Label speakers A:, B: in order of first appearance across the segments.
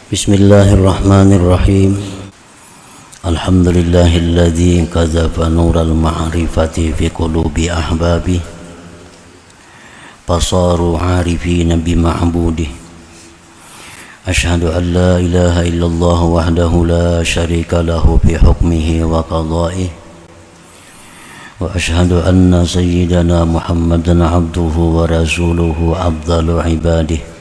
A: Bismillahirrahmanirrahim. Alhamdulillahilladzi qadzafa nural ma'rifati fi qulubi ahbabi fasaru 'arifina bi ma'budi. Asyhadu an la ilaha illallah wahdahu la syarika lahu fi hukmihi wa qada'ihi. Wa asyhadu anna sayyidana Muhammadan 'abduhu wa rasuluhu afdalu 'ibadihi.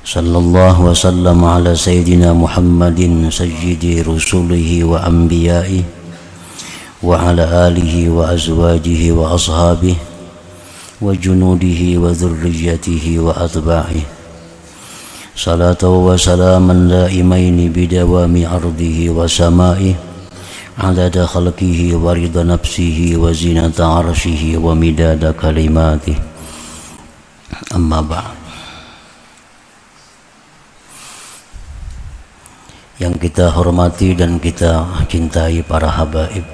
A: Sallallahu wa sallam ala sayyidina Muhammadin sayyidi rusulihi wa anbiya'ihi wa ala alihi wa azwajihi wa ashabihi wa junudihi wa dhurriyyatihi wa atba'ihi. Salatu wa salaman daimaini bidawami ardihi wa sama'ihi adada khalqihi wa rida nafsihi wa zinata arshihi wa midada kalimatihi. Amma ba'd. Yang kita hormati dan kita cintai para habaib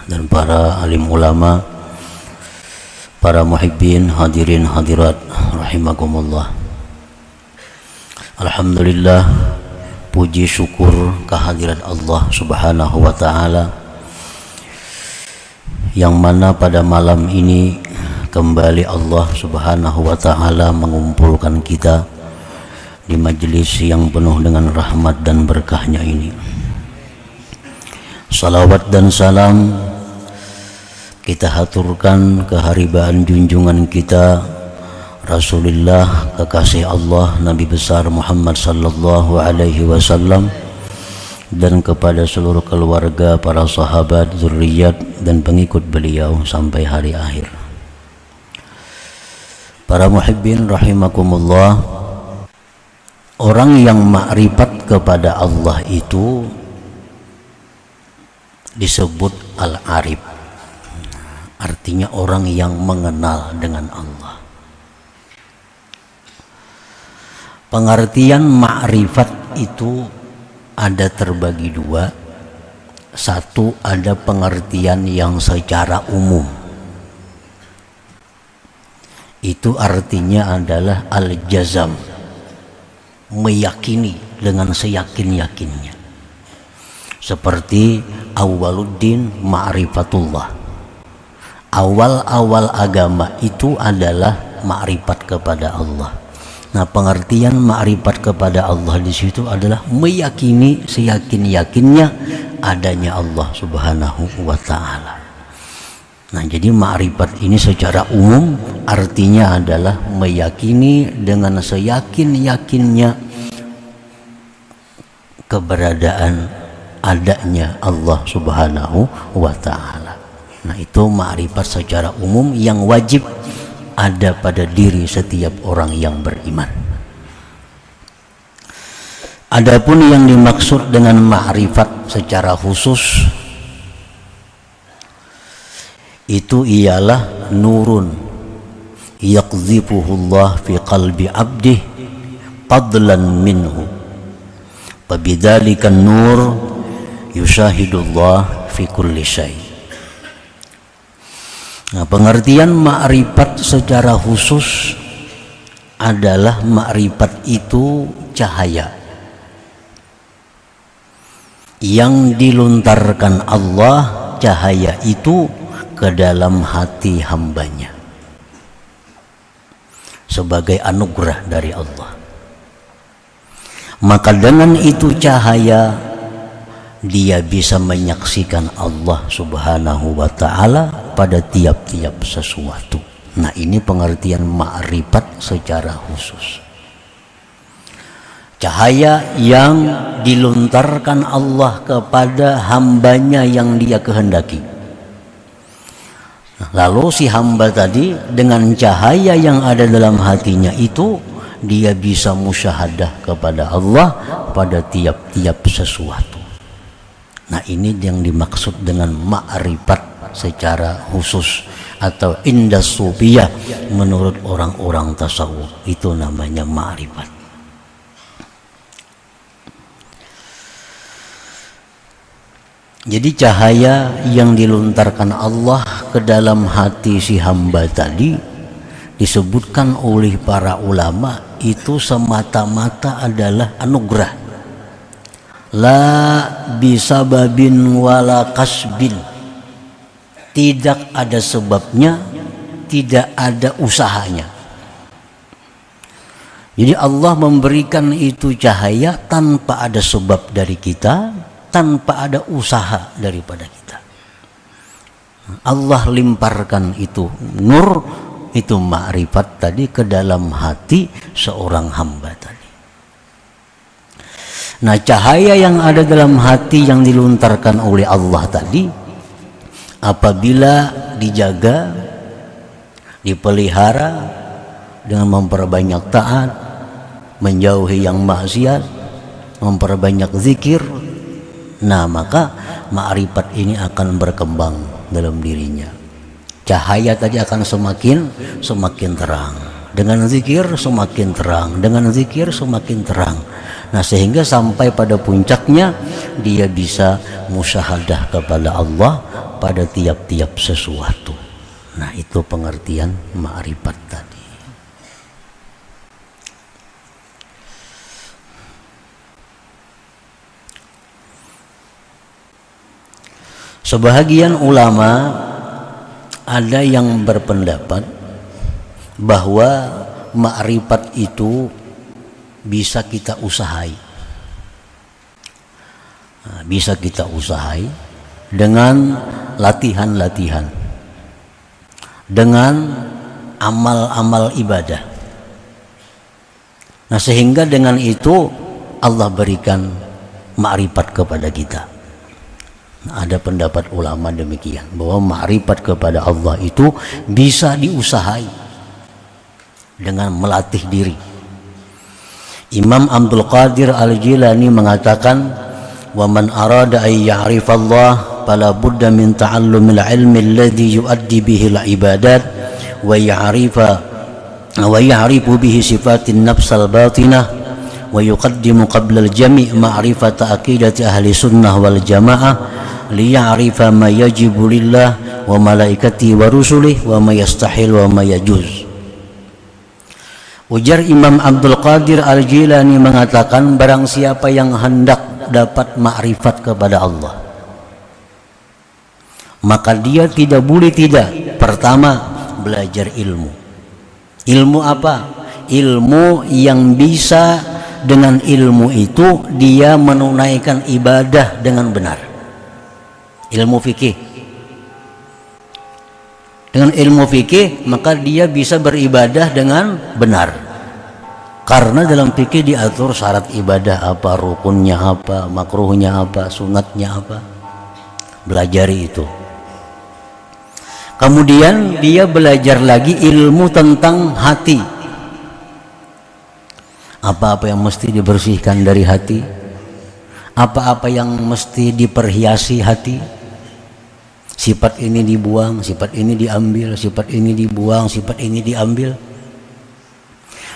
A: dan para alim ulama, para muhibbin, hadirin hadirat rahimakumullah. Alhamdulillah, puji syukur kehadirat Allah subhanahu wa ta'ala, yang mana pada malam ini kembali Allah subhanahu wa ta'ala mengumpulkan kita di majelis yang penuh dengan rahmat dan berkahnya ini. Salawat dan salam kita haturkan keharibaan junjungan kita Rasulullah, kekasih Allah, Nabi besar Muhammad sallallahu alaihi wasallam, dan kepada seluruh keluarga, para sahabat, zurriyat dan pengikut beliau sampai hari akhir. Para muhibbin rahimakumullah, orang yang makrifat kepada Allah itu disebut al-arif. Artinya orang yang mengenal dengan Allah. Pengertian makrifat itu ada terbagi dua. Satu, ada pengertian yang secara umum. Itu artinya adalah al-jazam, meyakini dengan seyakin-yakinnya, seperti awwaluddin ma'rifatullah. Awal-awal agama itu adalah ma'rifat kepada Allah. Nah, pengertian ma'rifat kepada Allah di situ adalah meyakini seyakin-yakinnya adanya Allah subhanahu wa ta'ala. Nah, jadi ma'rifat ini secara umum artinya adalah meyakini dengan seyakin-yakinnya keberadaan adanya Allah subhanahu wa ta'ala. Nah, itu ma'rifat secara umum yang wajib ada pada diri setiap orang yang beriman. Adapun yang dimaksud dengan ma'rifat secara khusus, itu ialah nurun yaqdhifuhullah fi qalbi abdih fadlan minhu, fabidzalika nur yushahidullah fi kulli syai'. Nah, pengertian ma'rifat secara khusus adalah ma'rifat itu cahaya yang dilontarkan Allah, cahaya itu ke dalam hati hambanya sebagai anugerah dari Allah. Maka dengan itu cahaya dia bisa menyaksikan Allah subhanahu wa ta'ala pada tiap-tiap sesuatu. Nah, ini pengertian ma'rifat secara khusus. Cahaya yang dilontarkan Allah kepada hambanya yang dia kehendaki. Lalu si hamba tadi dengan cahaya yang ada dalam hatinya itu, dia bisa musyahadah kepada Allah pada tiap-tiap sesuatu. Nah, ini yang dimaksud dengan ma'rifat secara khusus, atau indas sufiyah menurut orang-orang tasawuf, itu namanya ma'rifat. Jadi cahaya yang dilontarkan Allah ke dalam hati si hamba tadi disebutkan oleh para ulama itu semata-mata adalah anugerah. La bisababin wala kasbin. Tidak ada sebabnya, tidak ada usahanya. Jadi Allah memberikan itu cahaya tanpa ada sebab dari kita, tanpa ada usaha daripada kita. Allah limparkan itu nur, itu ma'rifat tadi ke dalam hati seorang hamba tadi. Nah, cahaya yang ada dalam hati yang dilontarkan oleh Allah tadi, apabila dijaga, dipelihara dengan memperbanyak taat, menjauhi yang maksiat, memperbanyak zikir, nah maka ma'rifat ini akan berkembang dalam dirinya. Cahaya tadi akan semakin terang. Dengan zikir semakin terang, dengan zikir semakin terang. Nah, sehingga sampai pada puncaknya dia bisa musyahadah kepada Allah pada tiap-tiap sesuatu. Nah, itu pengertian ma'rifat tadi. Sebahagian ulama ada yang berpendapat bahwa ma'rifat itu bisa kita usahai. Nah, bisa kita usahai dengan latihan-latihan, dengan amal-amal ibadah. Nah, sehingga dengan itu Allah berikan ma'rifat kepada kita. Nah, ada pendapat ulama demikian, bahwa ma'rifat kepada Allah itu bisa diusahai dengan melatih diri. Imam Abdul Qadir Al-Jilani mengatakan, wa man arada ay ya'rifallah fala budda min ta'allumil ilmi alladhi yuaddi bihi al-ibadat wa ya'rifu bihi sifatin nafsal batinah wa yuqaddimu qabla al-jami' ma'rifata aqidati ahli sunnah wal jamaah liya'rifa ma yajibu lillah wa malaikati wa rusulih wa ma yastahil wa ma yajuz. Ujar Imam Abdul Qadir Al-Jilani mengatakan, barang siapa yang hendak dapat ma'rifat kepada Allah, maka dia tidak boleh tidak pertama belajar ilmu. Ilmu apa? Ilmu yang bisa dengan ilmu itu dia menunaikan ibadah dengan benar. Ilmu fikih. Dengan ilmu fikih maka dia bisa beribadah dengan benar. Karena dalam fikih diatur syarat ibadah apa, rukunnya apa, makruhnya apa, sunatnya apa. Belajari itu. Kemudian dia belajar lagi ilmu tentang hati. Apa-apa yang mesti dibersihkan dari hati, apa-apa yang mesti diperhiasi hati. Sifat ini dibuang, sifat ini diambil, sifat ini dibuang, sifat ini diambil.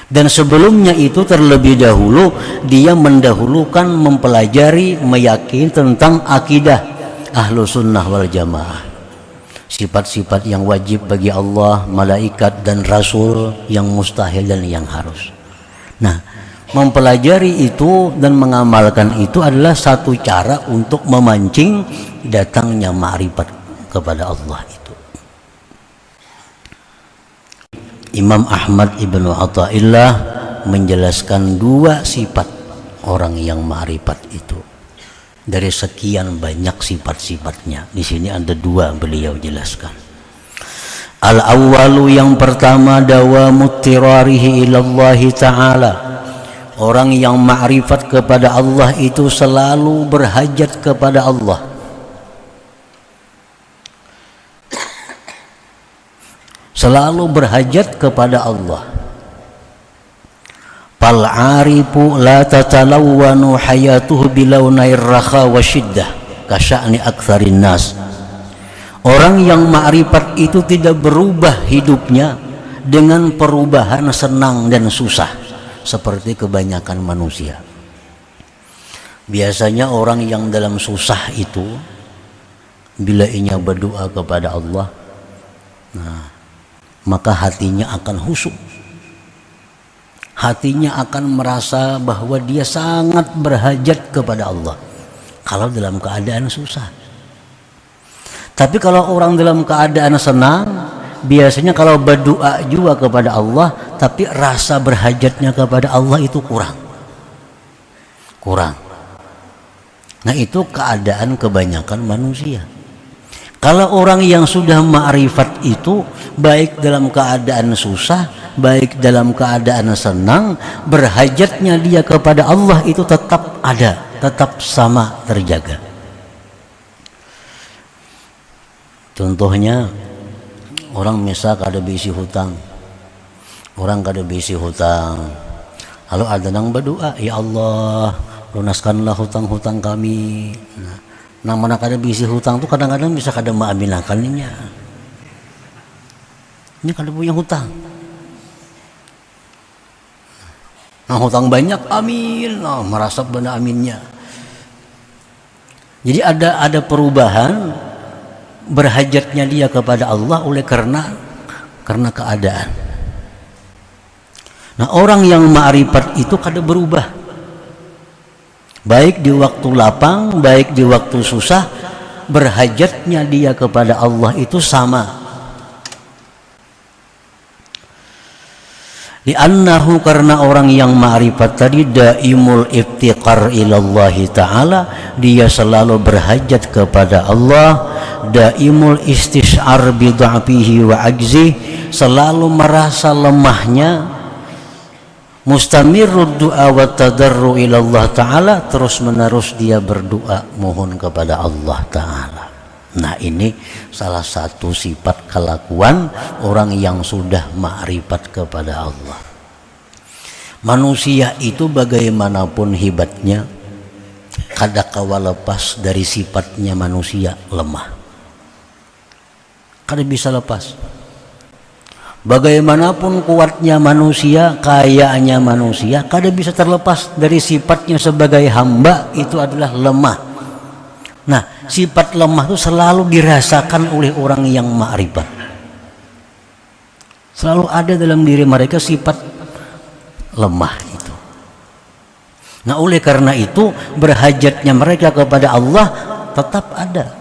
A: Dan sebelumnya itu terlebih dahulu dia mendahulukan mempelajari, meyakini tentang akidah ahlu sunnah wal jamaah. Sifat-sifat yang wajib bagi Allah, malaikat dan rasul, yang mustahil dan yang harus. Nah, mempelajari itu dan mengamalkan itu adalah satu cara untuk memancing datangnya ma'rifat kepada Allah itu. Imam Ahmad Ibnu Athaillah menjelaskan dua sifat orang yang ma'rifat itu. Dari sekian banyak sifat-sifatnya, di sini ada dua beliau jelaskan. Al-awwalu, yang pertama, dawamut tirarihi ilallahi ta'ala. Orang yang ma'rifat kepada Allah itu selalu berhajat kepada Allah. Selalu berhajat kepada Allah. Fal arifu la tatalawwanu hayatuhu bilaunair rakha wa syiddah kasya'ni aktsarin nas. Orang yang ma'rifat itu tidak berubah hidupnya dengan perubahan senang dan susah seperti kebanyakan manusia. Biasanya orang yang dalam susah itu bila ia berdoa kepada Allah, nah, maka hatinya akan khusyuk. hatinya akan merasa bahwa dia sangat berhajat kepada Allah kalau dalam keadaan susah. Tapi kalau orang dalam keadaan senang, biasanya kalau berdoa juga kepada Allah, tapi rasa berhajatnya kepada Allah itu kurang. Nah, itu keadaan kebanyakan manusia. Kalau orang yang sudah ma'rifat itu, baik dalam keadaan susah, baik dalam keadaan senang, berhajatnya dia kepada Allah itu tetap ada, tetap sama terjaga. Contohnya, orang misal kada bisi hutang, lalu ada yang berdoa, ya Allah, lunaskanlah hutang-hutang kami. Nah, mana kada bisi hutang tuh kadang-kadang bisa kada maaminakannya. Ini kada punya hutang. Nah, hutang banyak, amin. Nah, merasap benda aminnya. Jadi ada perubahan berhajatnya dia kepada Allah oleh karena keadaan. Nah, orang yang ma'rifat itu kada berubah. Baik di waktu lapang, baik di waktu susah, berhajatnya dia kepada Allah itu sama. Li'annahu, karena orang yang ma'rifat tadi daimul iftiqar ilallahi ta'ala, dia selalu berhajat kepada Allah, daimul istish'ar bid'afihi wa ajzih, selalu merasa lemahnya, mustamirud du'a wa tadarru ilallah ta'ala, terus menerus dia berdoa mohon kepada Allah ta'ala. Nah, ini salah satu sifat kelakuan orang yang sudah ma'rifat kepada Allah. Manusia itu bagaimanapun hebatnya, kada kawa lepas dari sifatnya manusia lemah. Kada bisa lepas. Bagaimanapun kuatnya manusia, kayaannya manusia, kada bisa terlepas dari sifatnya sebagai hamba, itu adalah lemah. Nah, sifat lemah itu selalu dirasakan oleh orang yang ma'rifat. Selalu ada dalam diri mereka sifat lemah itu. Nah, oleh karena itu berhajatnya mereka kepada Allah tetap ada.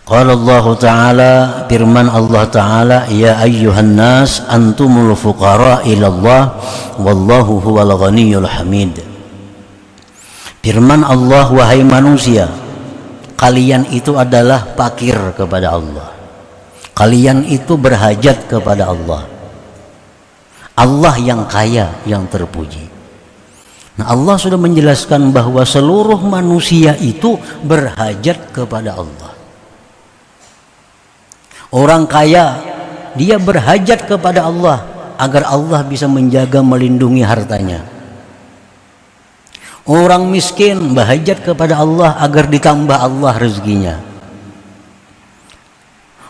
A: Qala Allah Ta'ala, firman Allah Ta'ala, ya ayyuhan nas antumul fuqara ilallah wallahu huwal ghaniyul hamid. Firman Allah, wahai manusia, kalian itu adalah fakir kepada Allah, kalian itu berhajat kepada Allah. Allah yang kaya, yang terpuji. Nah, Allah sudah menjelaskan bahwa seluruh manusia itu berhajat kepada Allah. Orang kaya, dia berhajat kepada Allah agar Allah bisa menjaga, melindungi hartanya. Orang miskin berhajat kepada Allah agar ditambah Allah rezekinya.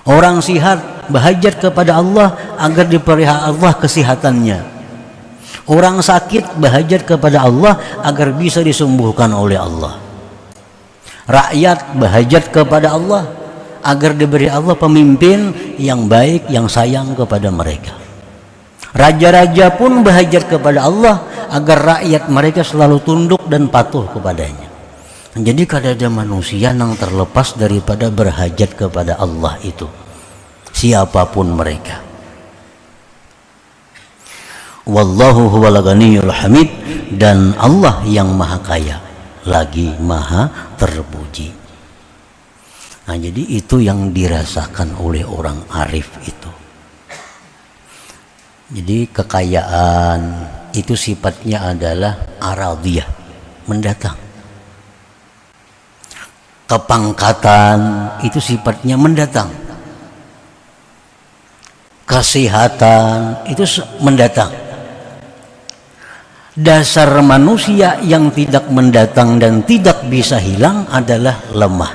A: Orang sihat berhajat kepada Allah agar dipelihara Allah kesehatannya. Orang sakit berhajat kepada Allah agar bisa disembuhkan oleh Allah. Rakyat berhajat kepada Allah agar diberi Allah pemimpin yang baik, yang sayang kepada mereka. Raja-raja pun berhajat kepada Allah agar rakyat mereka selalu tunduk dan patuh kepadanya. Jadi kada ada manusia yang terlepas daripada berhajat kepada Allah itu, siapapun mereka. Wallahu huwal ghaniyul hamid, dan Allah yang maha kaya lagi maha terpuji. Nah, jadi itu yang dirasakan oleh orang arif itu. Jadi kekayaan itu sifatnya adalah aradiyah, mendatang. Kepangkatan itu sifatnya mendatang. Kesehatan itu mendatang. Dasar manusia yang tidak mendatang dan tidak bisa hilang adalah lemah.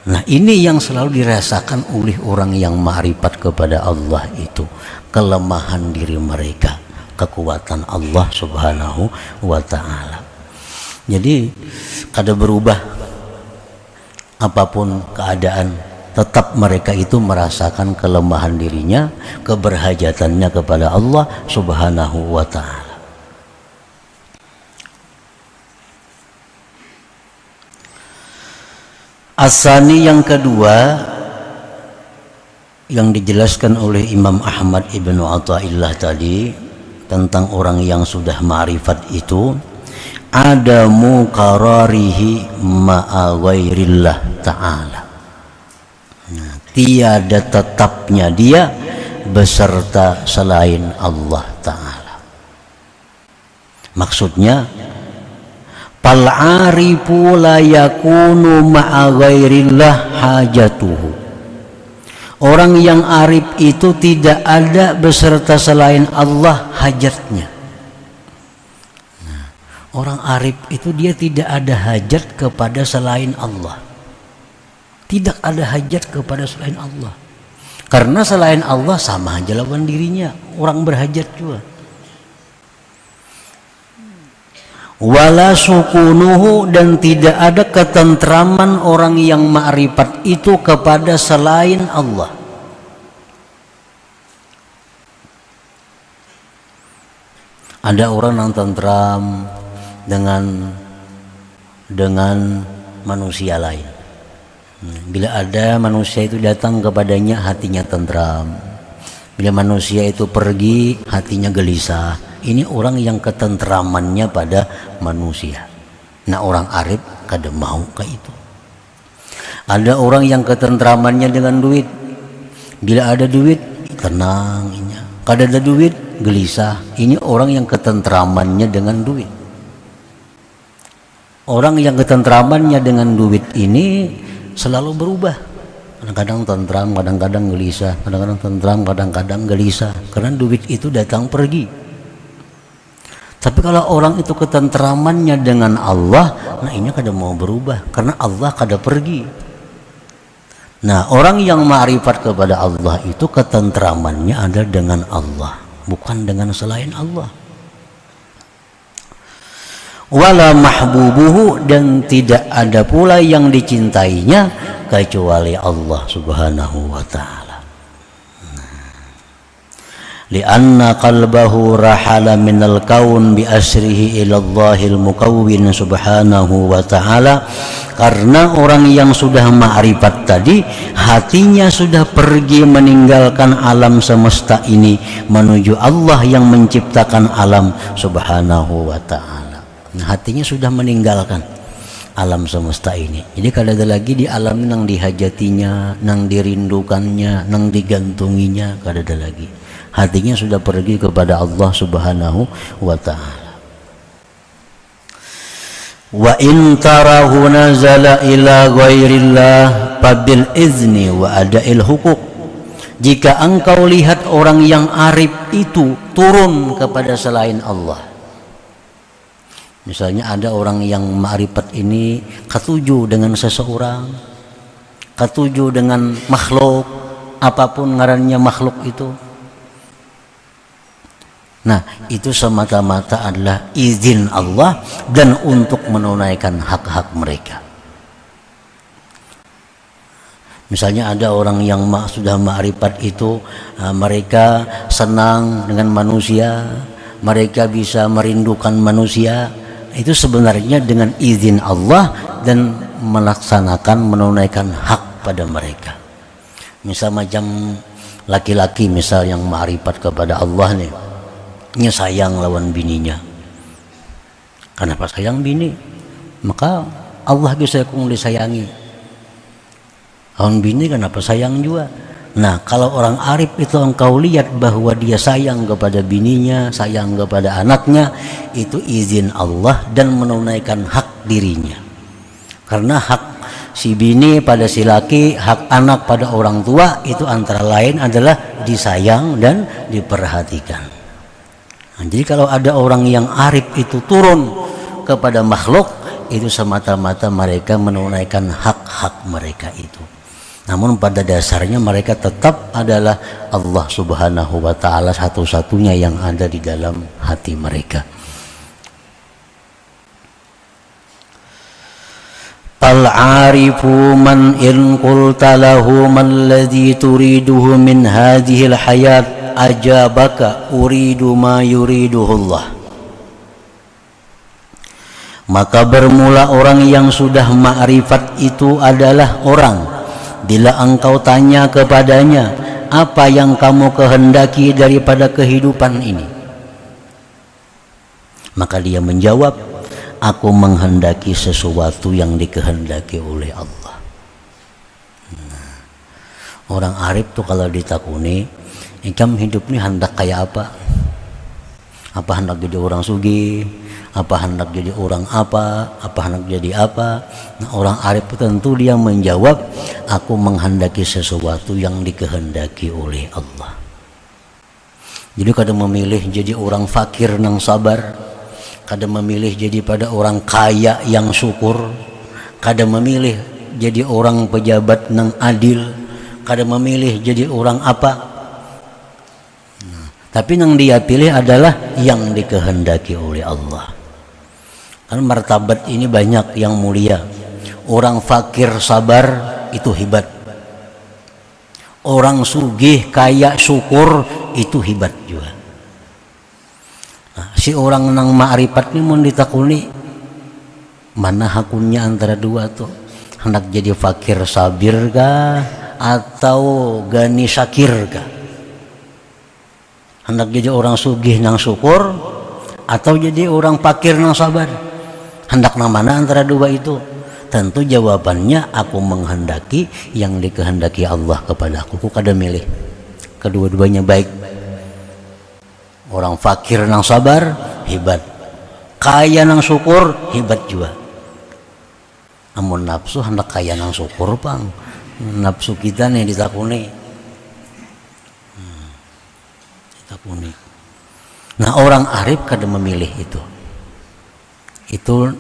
A: Nah, ini yang selalu dirasakan oleh orang yang ma'rifat kepada Allah itu, kelemahan diri mereka, kekuatan Allah Subhanahu wa ta'ala. Jadi kada berubah apapun keadaan tetap mereka itu merasakan kelemahan dirinya, keberhajatannya kepada Allah Subhanahu wa ta'ala. Asani yang kedua yang dijelaskan oleh Imam Ahmad Ibnu Athaillah tadi tentang orang yang sudah ma'rifat itu, adamu qararihi ma'a ghairillah ta'ala. Nah, tiada tetapnya dia beserta selain Allah ta'ala. Maksudnya fal arifu la yakunu ma'a ghairillah hajatuhu. Orang yang arif itu tidak ada beserta selain Allah hajatnya. Nah, orang arif itu dia tidak ada hajat kepada selain Allah. Tidak ada hajat kepada selain Allah. Karena selain Allah sama aja lawan dirinya, orang berhajat juga. Wala sukunuhu, dan tidak ada ketentraman orang yang ma'rifat itu kepada selain Allah. Ada orang yang tentram dengan manusia lain. Bila ada manusia itu datang kepadanya, hatinya tentram. Bila manusia itu pergi, hatinya gelisah. Ini orang yang ketentramannya pada manusia. Nah, orang arif kada mau kayak itu. Ada orang yang ketentramannya dengan duit. Bila ada duit, tenang. Kada ada duit, gelisah. Ini orang yang ketentramannya dengan duit. Orang yang ketentramannya dengan duit ini selalu berubah. Kadang-kadang tentram, kadang-kadang gelisah. Kadang-kadang tentram, kadang-kadang gelisah. Karena duit itu datang pergi. Tapi kalau orang itu ketentramannya dengan Allah, nah ini kada mau berubah karena Allah kada pergi. Nah, orang yang ma'rifat kepada Allah itu ketentramannya ada dengan Allah, bukan dengan selain Allah. Wala mahbubuhu, dan tidak ada pula yang dicintainya kecuali Allah Subhanahu wa ta'ala. Lianna qalbahu rahala minal kaun bi asrihi ila Allahil mukawwin subhanahu wa ta'ala. Karena orang yang sudah ma'rifat tadi, hatinya sudah pergi meninggalkan alam semesta ini menuju Allah yang menciptakan alam subhanahu wa ta'ala. Hatinya sudah meninggalkan alam semesta ini. Jadi kalau ada lagi di alam nang dihajatinya, nang dirindukannya, nang digantunginya, kada ada lagi. Hatinya sudah pergi kepada Allah Subhanahu wa ta'ala. Wa in tarahu nazala ila ghairillah fabil izni wa ada'il hukuk. Jika engkau lihat orang yang arif itu turun kepada selain Allah. Misalnya ada orang yang ma'rifat ini ketujuh dengan seseorang, ketujuh dengan makhluk, apapun ngarannya makhluk itu. Nah, itu semata-mata adalah izin Allah dan untuk menunaikan hak-hak mereka. Misalnya ada orang yang sudah ma'rifat itu, mereka senang dengan manusia, mereka bisa merindukan manusia. Itu sebenarnya dengan izin Allah dan melaksanakan menunaikan hak pada mereka. Misal macam laki-laki misal yang ma'rifat kepada Allah nih, nya sayang lawan bininya. Kenapa sayang bini? Maka Allah bisa kung disayangi. Lawan bini kenapa sayang juga? Nah, kalau orang arif itu engkau lihat bahwa dia sayang kepada bininya, sayang kepada anaknya, itu izin Allah dan menunaikan hak dirinya. Karena hak si bini pada si laki, hak anak pada orang tua itu antara lain adalah disayang dan diperhatikan. Nah, jadi kalau ada orang yang arif itu turun kepada makhluk, itu semata-mata mereka menunaikan hak-hak mereka itu. Namun pada dasarnya mereka tetap adalah Allah Subhanahu wa ta'ala satu-satunya yang ada di dalam hati mereka. Al-arifu man in qulta lahu man ladzi turiduhu min hadhil hayat ajabaka uridu ma yuriduhullah. Maka bermula orang yang sudah ma'rifat itu adalah orang, bila engkau tanya kepadanya, apa yang kamu kehendaki daripada kehidupan ini? Maka dia menjawab, aku menghendaki sesuatu yang dikehendaki oleh Allah. Nah, orang arif tuh kalau ditakuni, ikam hidup ini hendak kayak apa? Apa hendak jadi orang sugih? Apa hendak jadi orang apa? Apa hendak jadi apa? Nah, orang arif tentu dia menjawab, aku menghendaki sesuatu yang dikehendaki oleh Allah. Jadi kadang memilih jadi orang fakir nang sabar, kadang memilih jadi pada orang kaya yang syukur, kadang memilih jadi orang pejabat nang adil, kadang memilih jadi orang apa. Tapi yang dia pilih adalah yang dikehendaki oleh Allah. Kan martabat ini banyak yang mulia. Orang fakir sabar itu hebat. Orang sugih kaya syukur itu hebat juga. Nah, si orang nang ma'rifat ini mau ditakuni, mana hakunnya antara dua tuh? Hendak jadi fakir sabir kah atau gani syakir kah? Hendak jadi orang sugih nang syukur atau jadi orang fakir nang sabar? Hendak nang mana antara dua itu? Tentu jawabannya aku menghendaki yang dikehendaki Allah kepadaku. Ku kada milih. Kedua-duanya baik. Orang fakir nang sabar hebat, kaya nang syukur hebat juga. Amun nafsu hendak kaya nang syukur pang, nafsu kita nih ditakuni. Nah, orang arif kada memilih itu. Itu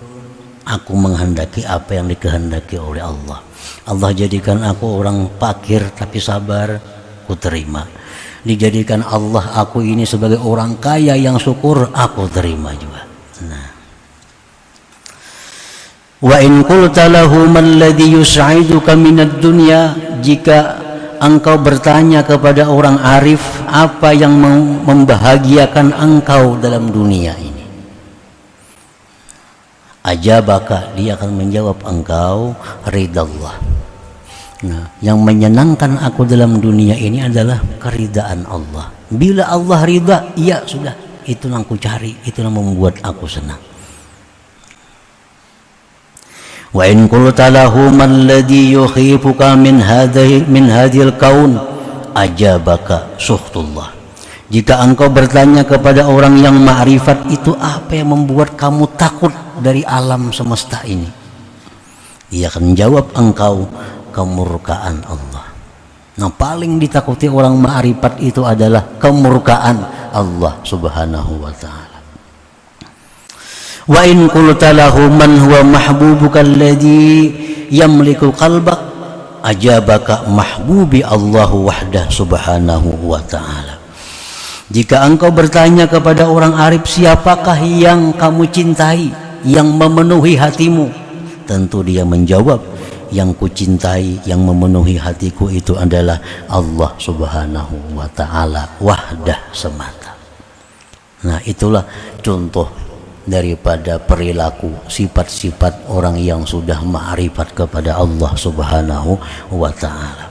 A: aku menghendaki apa yang dikehendaki oleh Allah. Allah jadikan aku orang fakir tapi sabar, ku terima. Dijadikan Allah aku ini sebagai orang kaya yang syukur, aku terima juga. Nah, wa in qulta lahu man ladzi yus'iduka minad dunya, jika engkau bertanya kepada orang arif, apa yang membahagiakan engkau dalam dunia ini? Ajabaka, dia akan menjawab engkau ridallah. Nah, yang menyenangkan aku dalam dunia ini adalah keridaan Allah. Bila Allah ridha, ya sudah, itu yang aku cari, itu yang membuat aku senang. Wa in qulta lahu man ladzi yukhifuka min hadhil kaun ajabaka suhtullah. Jika engkau bertanya kepada orang yang ma'rifat, itu apa yang membuat kamu takut dari alam semesta ini? Dia akan jawab engkau kemurkaan Allah. Nah, paling ditakuti orang ma'rifat itu adalah kemurkaan Allah subhanahu wa ta'ala. Wa in qulta lahu man huwa mahbubuka alladhi yamliku qalbak ajabaka mahbubi Allah wahdah subhanahu wa ta'ala. Jika engkau bertanya kepada orang arif, siapakah yang kamu cintai, yang memenuhi hatimu? Tentu dia menjawab, yang ku cintai, yang memenuhi hatiku itu adalah Allah subhanahu wa ta'ala wahdah semata. Nah, itulah contoh daripada perilaku sifat-sifat orang yang sudah ma'rifat kepada Allah subhanahu wa ta'ala.